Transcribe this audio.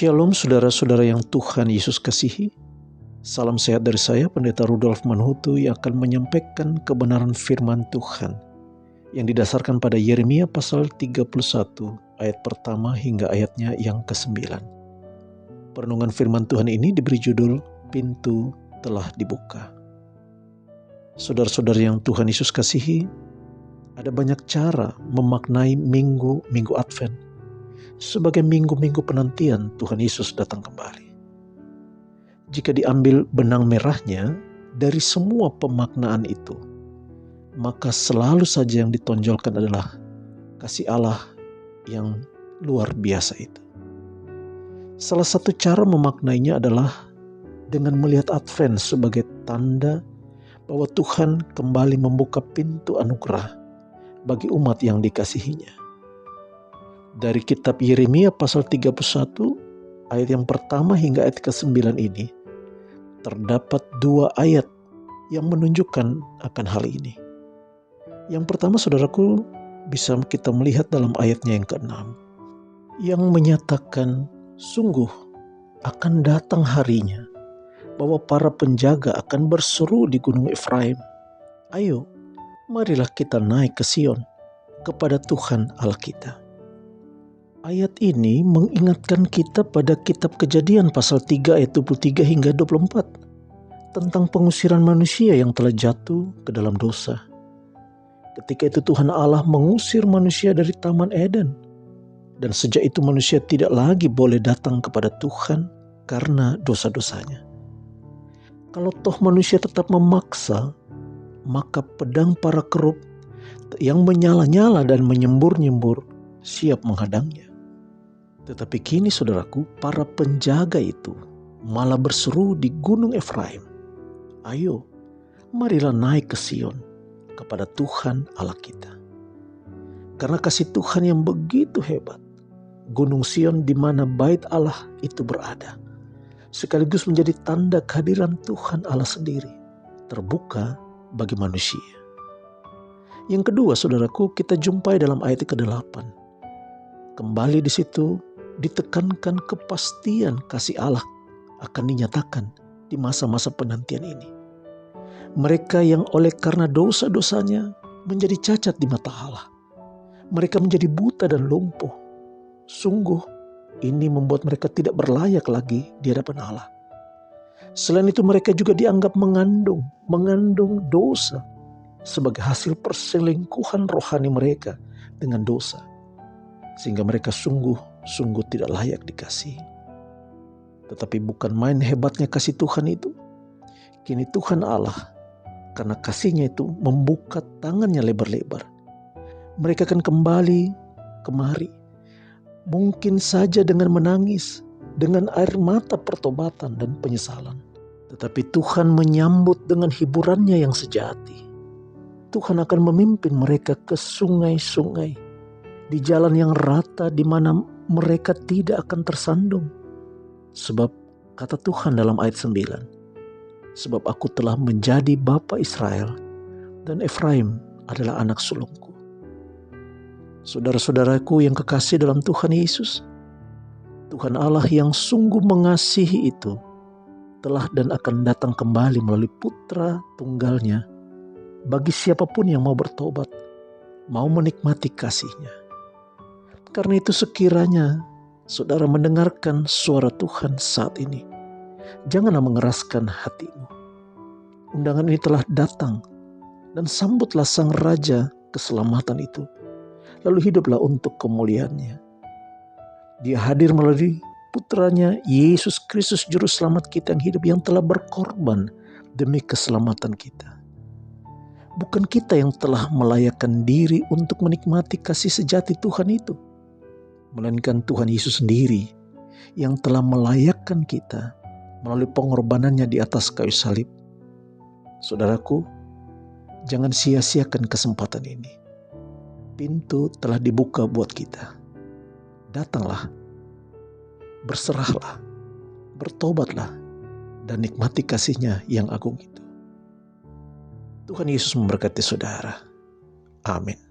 Shalom saudara-saudara yang Tuhan Yesus kasihi. Salam sehat dari saya, Pendeta Rudolf Manhutu, yang akan menyampaikan kebenaran firman Tuhan yang didasarkan pada Yeremia pasal 31 ayat pertama hingga ayatnya yang ke-9. Perenungan firman Tuhan ini diberi judul Pintu Telah Dibuka. Saudara-saudara yang Tuhan Yesus kasihi, ada banyak cara memaknai minggu Advent sebagai minggu-minggu penantian Tuhan Yesus datang kembali. Jika diambil benang merahnya dari semua pemaknaan itu, maka selalu saja yang ditonjolkan adalah kasih Allah yang luar biasa itu. Salah satu cara memaknainya adalah dengan melihat Advent sebagai tanda bahwa Tuhan kembali membuka pintu anugerah bagi umat yang dikasihinya. Dari kitab Yeremia pasal 31 ayat yang pertama hingga ayat ke-9 ini terdapat dua ayat yang menunjukkan akan hal ini. Yang pertama, saudaraku, bisa kita melihat dalam ayatnya yang ke-6 yang menyatakan sungguh akan datang harinya bahwa para penjaga akan berseru di gunung Efraim, ayo marilah kita naik ke Sion kepada Tuhan Allah kita. Ayat ini mengingatkan kita pada kitab Kejadian pasal 3 ayat 23 hingga 24 tentang pengusiran manusia yang telah jatuh ke dalam dosa. Ketika itu Tuhan Allah mengusir manusia dari Taman Eden, dan sejak itu manusia tidak lagi boleh datang kepada Tuhan karena dosa-dosanya. Kalau toh manusia tetap memaksa, maka pedang para kerub yang menyala-nyala dan menyembur-nyembur siap menghadangnya. Tetapi kini saudaraku, para penjaga itu malah berseru di gunung Efraim, ayo marilah naik ke Sion kepada Tuhan Allah kita. Karena kasih Tuhan yang begitu hebat, gunung Sion di mana bait Allah itu berada, sekaligus menjadi tanda kehadiran Tuhan Allah sendiri, terbuka bagi manusia. Yang kedua, saudaraku, kita jumpai dalam ayat ke-8. Kembali di situ ditekankan kepastian kasih Allah akan dinyatakan di masa-masa penantian ini. Mereka yang oleh karena dosa-dosanya menjadi cacat di mata Allah. Mereka menjadi buta dan lumpuh. Sungguh ini membuat mereka tidak berlayak lagi di hadapan Allah. Selain itu mereka juga dianggap mengandung dosa sebagai hasil perselingkuhan rohani mereka dengan dosa. Sehingga mereka sungguh tidak layak dikasihi. Tetapi bukan main hebatnya kasih Tuhan itu. Kini Tuhan Allah, karena kasihnya itu, membuka tangannya lebar-lebar. Mereka akan kembali kemari. Mungkin saja dengan menangis, dengan air mata pertobatan dan penyesalan. Tetapi Tuhan menyambut dengan hiburannya yang sejati. Tuhan akan memimpin mereka ke sungai-sungai, di jalan yang rata di mana mereka tidak akan tersandung. Sebab kata Tuhan dalam ayat 9, sebab aku telah menjadi bapa Israel dan Efraim adalah anak sulungku. Saudara-saudaraku yang kekasih dalam Tuhan Yesus, Tuhan Allah yang sungguh mengasihi itu telah dan akan datang kembali melalui putra tunggalnya bagi siapapun yang mau bertobat, mau menikmati kasihnya. Karena itu sekiranya saudara mendengarkan suara Tuhan saat ini, janganlah mengeraskan hatimu. Undangan ini telah datang, dan sambutlah Sang Raja keselamatan itu, lalu hiduplah untuk kemuliaannya. Dia hadir melalui putranya Yesus Kristus Juru Selamat kita yang hidup, yang telah berkorban demi keselamatan kita. Bukan kita yang telah melayakkan diri untuk menikmati kasih sejati Tuhan itu, melainkan Tuhan Yesus sendiri yang telah melayakkan kita melalui pengorbanannya di atas kayu salib. Saudaraku, jangan sia-siakan kesempatan ini. Pintu telah dibuka buat kita. Datanglah, berserahlah, bertobatlah, dan nikmati kasihnya yang agung itu. Tuhan Yesus memberkati saudara. Amin.